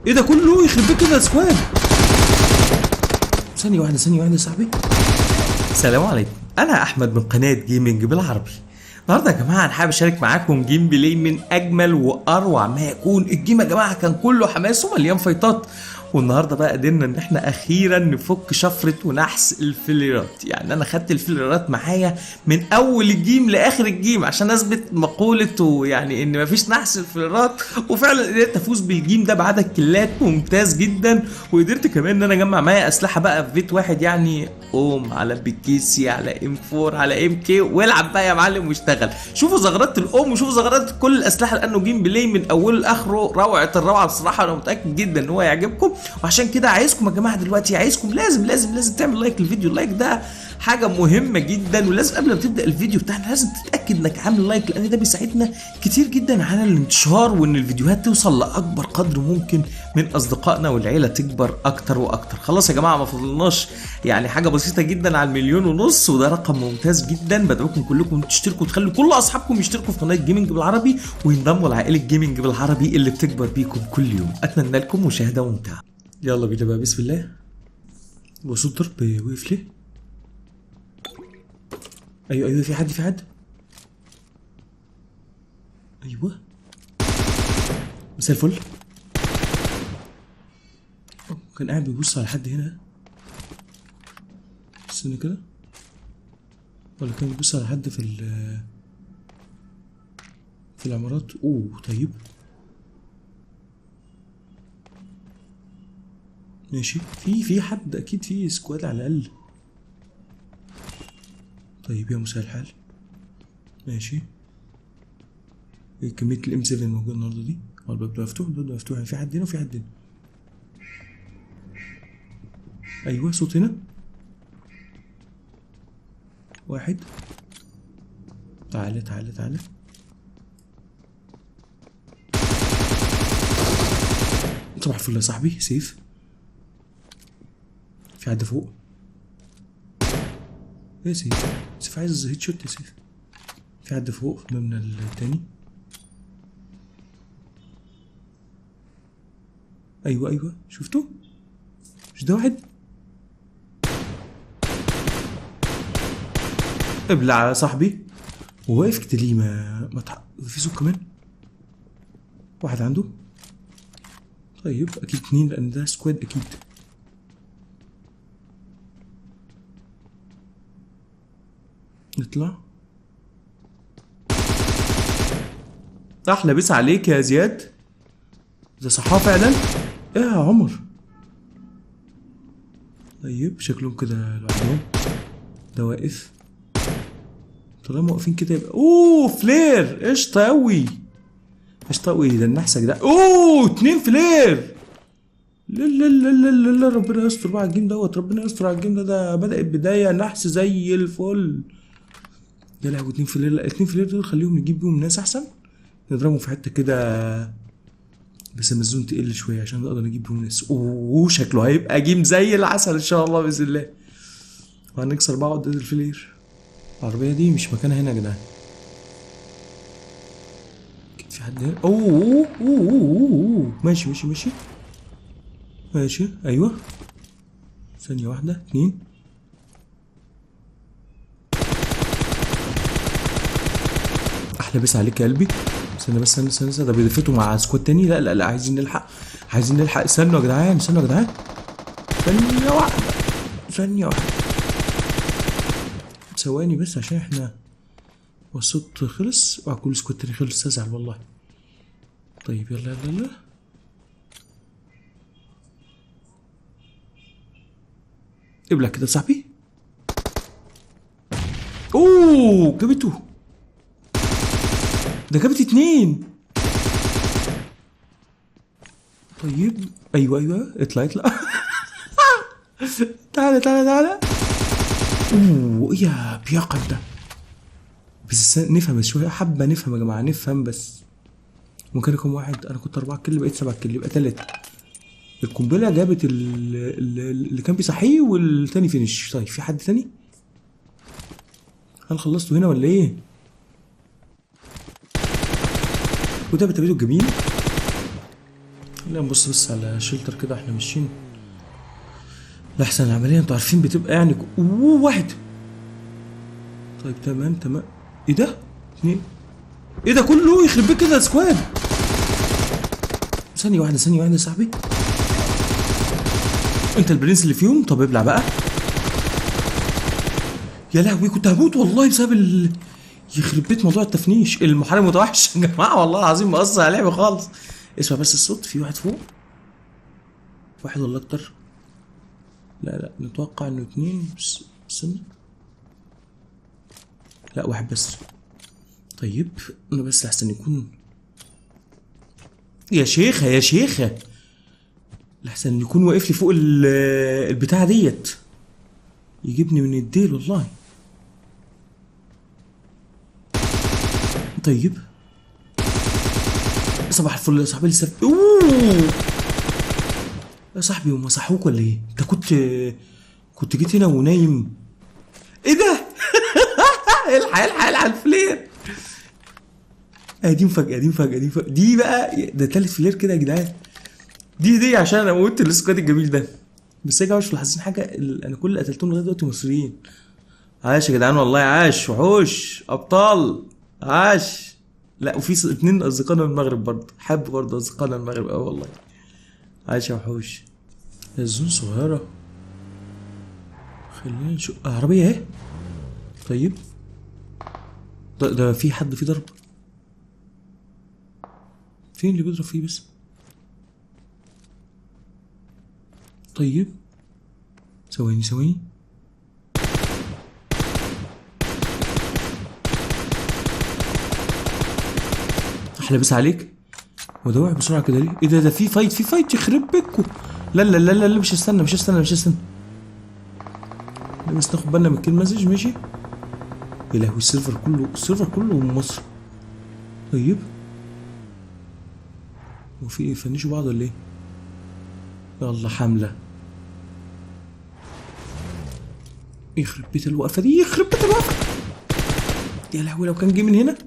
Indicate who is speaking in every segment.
Speaker 1: ايه ده كله يخرب بيت كده سكواد. ثانية واحدة ثانية واحدة يا صاحبي. السلام عليكم، انا احمد من قناة جيمنج بالعربي. النهارده يا جماعه انا حابب اشارك معاكم جيم بلاي من اجمل واروع ما يكون. الجيم يا جماعه كان كله حماس ومليان فايتات، والنهارده بقى قدرنا ان احنا اخيرا نفك شفره ونحس الفليرات. يعني انا خدت الفليرات معايا من اول الجيم لاخر الجيم عشان اثبت مقوله يعني ان مفيش نحس الفليرات، وفعلا قدرت افوز بالجيم ده بعدد كلات ممتاز جدا. وقدرت كمان ان انا اجمع معايا اسلحه بقى في بيت واحد، يعني اوم على بيكيسي على ام 4 على ام كي، والعب بقى يا معلم واشتغل. شوفوا زغرات الام وشوفوا زغرات كل الاسلحه، لانه جيم بلاي من اوله لاخره روعه الروعه بصراحه. انا متاكد جدا ان هو يعجبكم، وعشان كده عايزكم يا جماعه دلوقتي، عايزكم لازم تعمل لايك للفيديو. اللايك ده حاجه مهمه جدا، ولازم قبل ما تبدا الفيديو بتاعنا لازم تتاكد انك عامل لايك، لان ده بيساعدنا كتير جدا على الانتشار، وان الفيديوهات توصل لاكبر قدر ممكن من اصدقائنا والعيله تكبر اكتر واكتر. خلاص يا جماعه ما فضلناش يعني حاجه بسيطه جدا على 1.5 مليون، وده رقم ممتاز جدا. بدعوكم كلكم تشتركوا وتخلوا كل اصحابكم يشتركوا في قناه جيمنج بالعربي، وينضموا لعائله جيمنج بالعربي اللي بتكبر بيكم كل يوم. اتمنى لكم مشاهده ممتعه. يلا بينا بقى، بسم الله. وصوت ضرب وقف ليه؟ ايوه في حد. ايوه مساء الفل. كان قاعد بيبص على حد هنا، استنى كده، ولا كان بيبص على حد في العمارات؟ اوه طيب ماشي. في حد اكيد، في سكواد على الاقل. طيب يا مساء الحال. ماشي. ايه كمية الام 7 الموجودة النهارده دي؟ هو الباب مفتوح؟ الباب مفتوح، يعني في حد هنا وفي حد هنا. ايوه صوت هنا واحد. تعالى. صباح الفل يا صاحبي، سيف. في حد فوق؟ ايه سيف عايز هيد شوت يا سيف. في حد فوق في المبنى التاني. ايوه شفته؟ مش ده واحد؟ ابلع يا صاحبي. هو واقف كده ليه؟ في صوت كمان. واحد عنده. طيب اكيد 2 لان ده سكواد اكيد. نطلع. احلى بس عليك يا زياد، ده صحاه فعلا. ايه يا عمر؟ طيب شكلهم كده لوحدهم. ده واقف. طالما واقفين كده يبقى اوه فلير. قشطه اوي. ده النحسك ده. اوه 2 فلير. لا ربنا يستر بقى على الجيم دوت، ربنا يستر على الجيم ده بدأت بداية نحس زي الفل. يا لهوي 2 فلير. لا 2 فلير دول خليهم نجيب بيهم ناس احسن، نضربهم في حته كده بس المزون تقل شويه عشان نقدر نجيب بيهم ناس. اوه شكله هيبقى جيم زي العسل ان شاء الله باذن الله، وهنكسر بقى عقدة الفلير. العربيه دي مش مكانها هنا يا جدعان. اكيد في حد هنا. اوه ماشي ايوه. ثانيه واحده 2. احلى بس عليك يا قلبي. استنى ده بيلفتوا مع سكواد تاني. لا عايزين نلحق. استنوا يا جدعان. ثانية واحدة ثواني بس عشان احنا والصوت خلص وكل سكواد تاني خلص، ازعل والله. طيب يلا ابلع كده صاحبي. اوه جابته. ده جابت 2. طيب ايوه اطلع تعالى. اوه يا بيقظ ده. بس نفهم شويه، حبه نفهم يا جماعه، نفهم بس. ممكن يكون واحد، انا كنت 4 كيل بقيت 7 كيل يبقى 3. القنبله جابت اللي كان بيصحيه والتاني فينش. طيب في حد تاني؟ هل خلصتوا هنا ولا ايه؟ وده بتبعيده الجميل. خلينا نبص بس على شيلتر كده احنا ماشيين لأحسن العملية. انتوا عارفين بتبقى يعني واحد. طيب تمام تمام. ايه ده؟ اتنين. ايه ده كله يخرب بيك كده سكواد. ثانية واحدة ثانية واحدة يا صاحبي. انت البرنس اللي فيهم؟ طب ابلع بقى. يا لهوي كنت هموت والله بسبب يخرب بيت موضوع التفنيش. المحارب متوحش يا جماعة والله العظيم مقصر على لعبة خالص. اسمع بس الصوت، في واحد فوق. واحد ولا اكتر؟ لا نتوقع انه اتنين بس. استنى. لا واحد بس. طيب انا بس احسن يكون يا شيخة يا شيخة لحسن يكون واقف لي فوق البتاعة ديت يجيبني من الديل والله. طيب صباح الفل يا صاحبي لسه. اوه يا صاحبي هم صحوك ولا ايه؟ انت كنت جيت هنا ونايم. ايه ده؟ الحق الفلير. دي مفاجأة دي مفاجأة دي مفاجأة دي بقى. ده تالت فلير كده يا جدعان. دي عشان انا موتت السكواد الجميل ده. بس يا جماعه مش ملاحظين حاجه؟ انا كل اللي قتلتهم لغايه دلوقتي مصريين. عاش يا جدعان والله عاش وحوش ابطال عاش. لا وفي اتنين اصدقائنا من المغرب برضه. حب برضه اصدقائنا من المغرب اوي والله. عاش يا وحوش. الزون صغيره. خلينا نشوف عربيه اهي. طيب ده في حد في ضرب. فين اللي بيضرب فيه بس؟ طيب ثواني. احلى بس عليك. ودوع بسرعه كده ليه؟ ايه ده في فايت يخرب بيكو. لا مش هستنى. بس ناخد بالنا من الكلمه دي ماشي. يا لهوي السيرفر كله من مصر. طيب وفي ايه؟ فنشوا بعض ولا ايه؟ يلا حمله. يخرب بيت الوقفه دي يخرب بيت الوقفه. يا لهوي لو كان جه من هنا.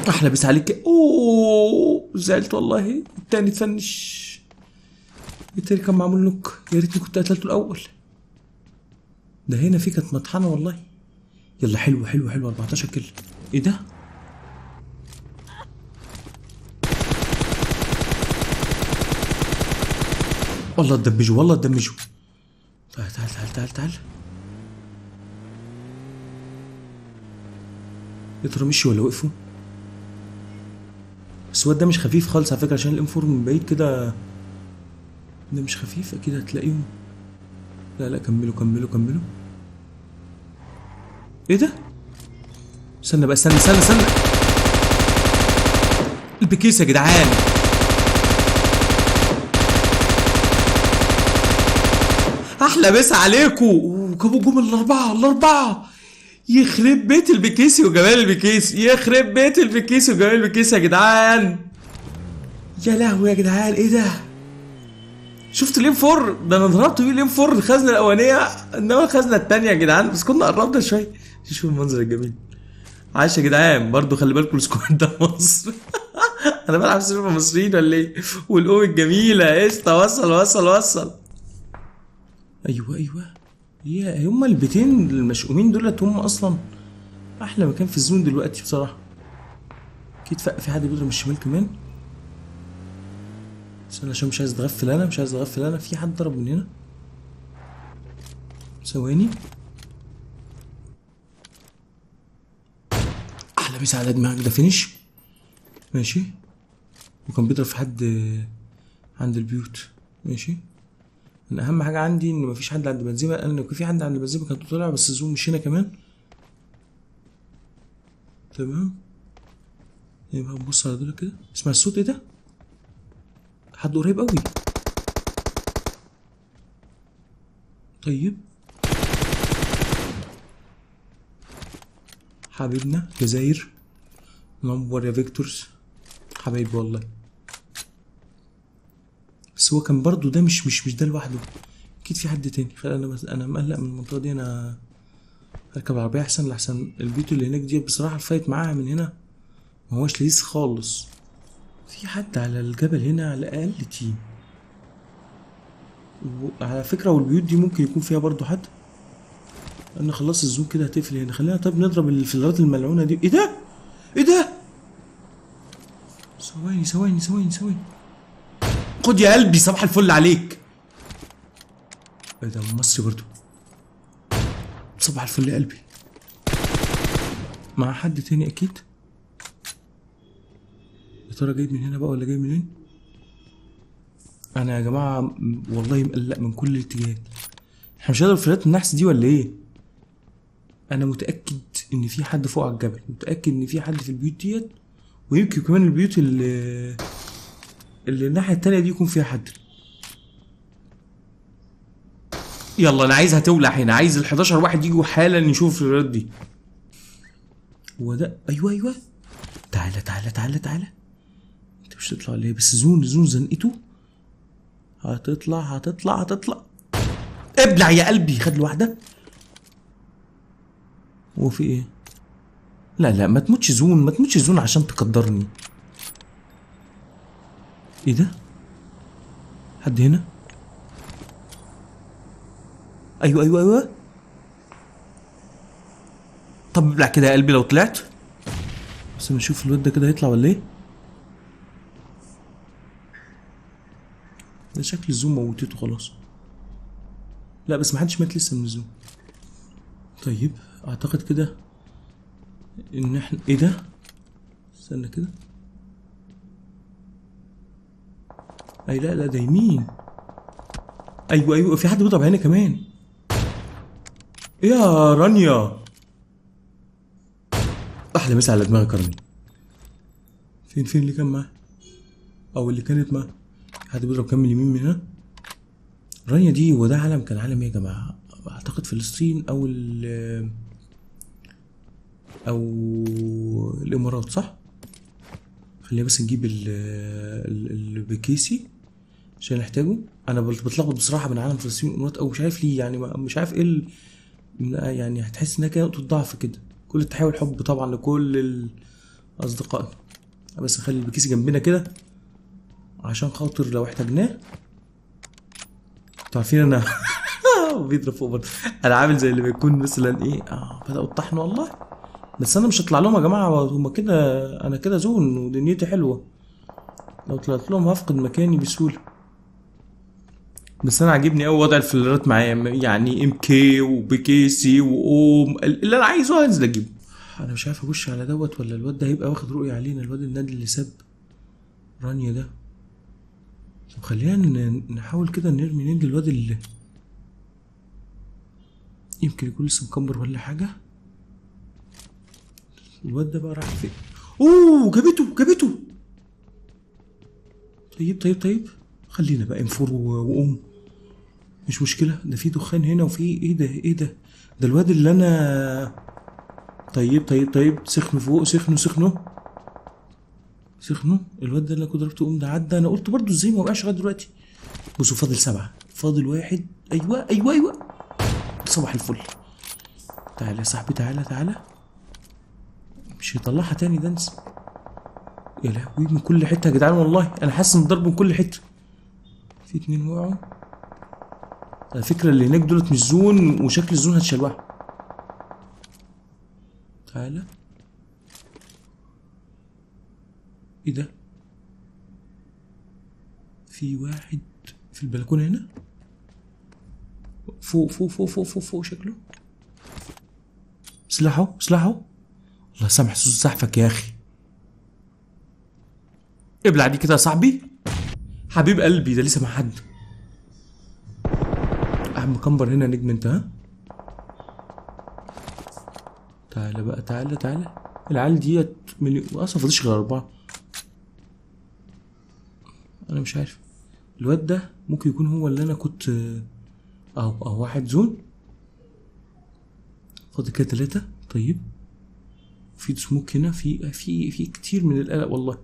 Speaker 1: احلى بس عليك. اوه زعلت والله. التاني تفنش. التاني كان معمول نوك. يا ريتني كنت قتلته الاول. ده هنا في كانت مطحنه والله. يلا حلو 14 كيل. ايه ده؟ والله اتدمجوا تعال. يا ترى مشي ولا وقفوا؟ السواد ده مش خفيف خالص على فكره عشان الام 4 من بعيد كده. ده مش خفيف اكيد هتلاقيهم. لا كملوا. ايه ده؟ استنى بقى استنى. البكيس يا جدعان. احلى بس عليكم. جابوا جم الاربعه. يخرب بيت البكيسي وجمال البكيسي. يا جدعان. يا لهوي يا جدعان ايه ده؟ شفت الام 4 ده؟ انا ضربت بيه الام 4 الخزنه الاولانيه انما الخزنه الثانيه يا جدعان بس كنا قربنا شويه. شوف المنظر الجميل. عاش يا جدعان. برضو خلي بالكم السكواد ده مصر. انا بلعب سيرفر مصريين ولا ايه؟ والام الجميله قشطه. وصل. ايوه يا هما البيتين المشؤومين دولت هم اصلا احلى مكان في الزون دلوقتي بصراحه. اكيد في حد بيضرب من الشمال كمان. استنى عشان مش عايز اتغفل انا. في حد ضرب من هنا. ثواني. احلى مسا على دماغك. ده فينش ماشي. وكان بيضرب في حد عند البيوت ماشي. انا اهم حاجه عندي ان مفيش حد عند بنزيمه. لان لو في حد عند بنزيمه كان طلع بس الزوم مش هنا كمان. تمام. يبقى نبص على دول كده. اسمع الصوت. ايه ده؟ حد قريب قوي. طيب حبيبنا جزاير. منور يا فيكتورز حبايبي والله. بس هو كان برضو ده مش ده لوحده. اكيد في حد تاني. انا مقلق من المنطقه دي. انا اركب العربيه احسن لحسن البيوت اللي هناك دي بصراحه الفايت معاها من هنا ما هوش لذيذ خالص. في حد على الجبل هنا على الاقل تيم. على فكره والبيوت دي ممكن يكون فيها برضو حد. انا خلصت الزوم كده هتقفل هنا. خلينا طيب نضرب الفلارات الملعونه دي. ايه ده؟ ايه ده؟ ثواني ثواني ثواني ثواني. خد يا قلبي صباح الفل عليك. ايه ده مصري برضو. صباح الفل يا قلبي. مع حد تاني اكيد. يا ترى جاي من هنا بقى ولا جاي منين؟ انا يا جماعه والله مقلق من كل الاتجاهات. احنا مش هنضرب فلات النحس دي ولا ايه؟ انا متاكد ان في حد فوق على الجبل، متاكد ان في حد في البيوت ديت، ويمكن كمان البيوت اللي الناحيه التانيه دي يكون فيها حد. يلا انا عايزها تولع هنا، عايز ال 11 واحد يجوا حالا نشوف الفلات دي. هو ده؟ ايوه ايوه. تعالى تعالى تعالى تعالى. انت مش هتطلع ليه؟ بس زون زون زنقته. هتطلع هتطلع هتطلع. ابلع يا قلبي. خد له واحده. هو في ايه؟ لا لا ما تموتش زون، ما تموتش زون عشان تقدرني. ايه ده؟ حد هنا؟ ايوه ايوه ايوه. طب ابلع كده يا قلبي لو طلعت. بس نشوف الواد ده كده هيطلع ولا ايه؟ ده شكل الزوم موتته خلاص. لا بس محدش مات لسه من الزوم. طيب اعتقد كده ان احنا ايه ده؟ استنى كده. اي لا لا ده يمين. ايوه ايوه في حد بيضرب هنا كمان. ايه يا رانيا؟ احلى مسا على دماغك يا رانيا. فين اللي كان معاه؟ او اللي كانت معاه؟ حد بيضرب كام من اليمين من هنا؟ رانيا دي وده علم، كان علم ايه يا جماعه؟ اعتقد فلسطين او الامارات صح؟ خلينا بس نجيب البكيسي عشان نحتاجه. انا بتلخبط بصراحه بين عالم فلسطين والامارات او مش عارف ليه يعني مش عارف ايه يعني هتحس انها كده نقطه ضعف كده. كل التحيه والحب طبعا لكل اصدقائنا. بس نخلي البكيسي جنبنا كده عشان خاطر لو احتاجناه. انتوا عارفين انا بيضرب فوق برضه. انا عامل زي اللي بيكون مثلا ايه بدأوا الطحن والله. بس انا مش هطلع لهم يا جماعه هما كده. انا كده زون ودنيتي حلوه. لو طلعت لهم هفقد مكاني بسهوله. بس انا عاجبني قوي وضع الفلرات معايا يعني ام كي وبكيسي واوم اللي انا عايزه هنزل اجيبه. انا مش عارف اخش على دوت ولا الواد ده هيبقى واخد رؤيه علينا. الواد النادي اللي ساب رانيا ده. طب خلينا نحاول كده نرمي نند الواد اللي يمكن يكون لسه مكبر ولا حاجه. الواد ده بقى راح فين؟ اوه جابته. طيب خلينا بقى انفر وقوم. مش مشكله. ده في دخان هنا وفي ايه ده ده الواد اللي انا. طيب سخنوا فوق. سخنوا الواد ده اللي انا كنت ضربته قوم ده عدى. انا قلت برضو ازاي ما بقاش لغايه دلوقتي. بصوا فاضل 7 فاضل 1. ايوه صباح الفل. تعالى يا صاحبي تعالى. مش هيطلعها تاني ده انسى. يا لهوي من كل حته يا جدعان والله انا حاسس ان الضرب من كل حته. في 2 وقعوا. على فكره اللي هناك دولت مش زون وشكل الزون هتشلوها. تعالى. ايه ده؟ في واحد في البلكونه هنا فوق شكله. سلاحه الله سامح صوت سحفك يا اخي. ابلع دي كده يا صاحبي. حبيب قلبي ده لسه مع حد. احمد مكمبر هنا نجم انت ها. تعالى بقى تعالى. العيال ديت اصلا فاضيش غير 4. انا مش عارف. الواد ده ممكن يكون هو اللي انا كنت اهو واحد زون. فاضل كده 3. طيب في سموك هنا. في كتير من القلق والله.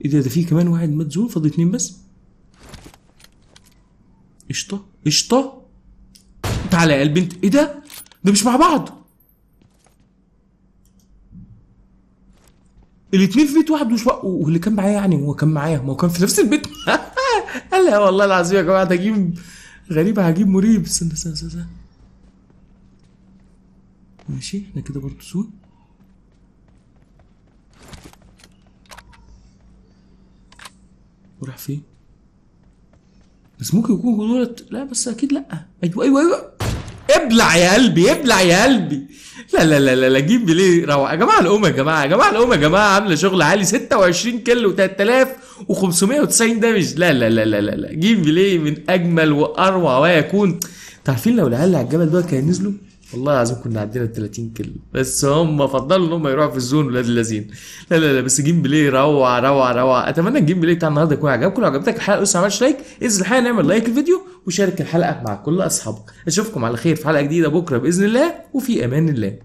Speaker 1: ايه ده في كمان واحد مات زون. فاضل 2 بس. قشطه. تعالى يا قلبي انت. ايه ده مش مع بعض. الاثنين في بيت واحد واللي كان معايا يعني هو كان معايا، ما هو كان في نفس البيت. قال لا والله العظيم يا جماعه ده جيم غريب عجيب مريب. استنى استنى استنى. ماشي احنا كده برضه سوق. وراح فين؟ بس ممكن يكون دولت، لا بس اكيد لا. ايوه ايوه ايوه، ابلع يا قلبي ابلع يا قلبي. لا لا لا لا لا، جيم بلاي روعه يا جماعه. الام يا جماعه، يا جماعه الام يا جماعه عامله شغل عالي. 26 كيلو و3590 دامج. لا لا لا لا لا لا، جيم بلاي من اجمل واروع ويكون. تعرفين لو العيال على الجبل دول كانوا نزلوا والله العظيم كنا عدينا ال 30 كيلو، بس هم فضلوا ان هم يروحوا في الزون ولاد اللذين. لا لا لا، بس جيم بلاي روعه روعه روعه. اتمنى الجيم بلاي بتاع النهارده يكون عجبكم. لو عجبتك الحلقه لسه ما عملتش لايك، انزل الحلقه نعمل لايك الفيديو وشارك الحلقه مع كل اصحابك. اشوفكم على خير في حلقه جديده بكره باذن الله، وفي امان الله.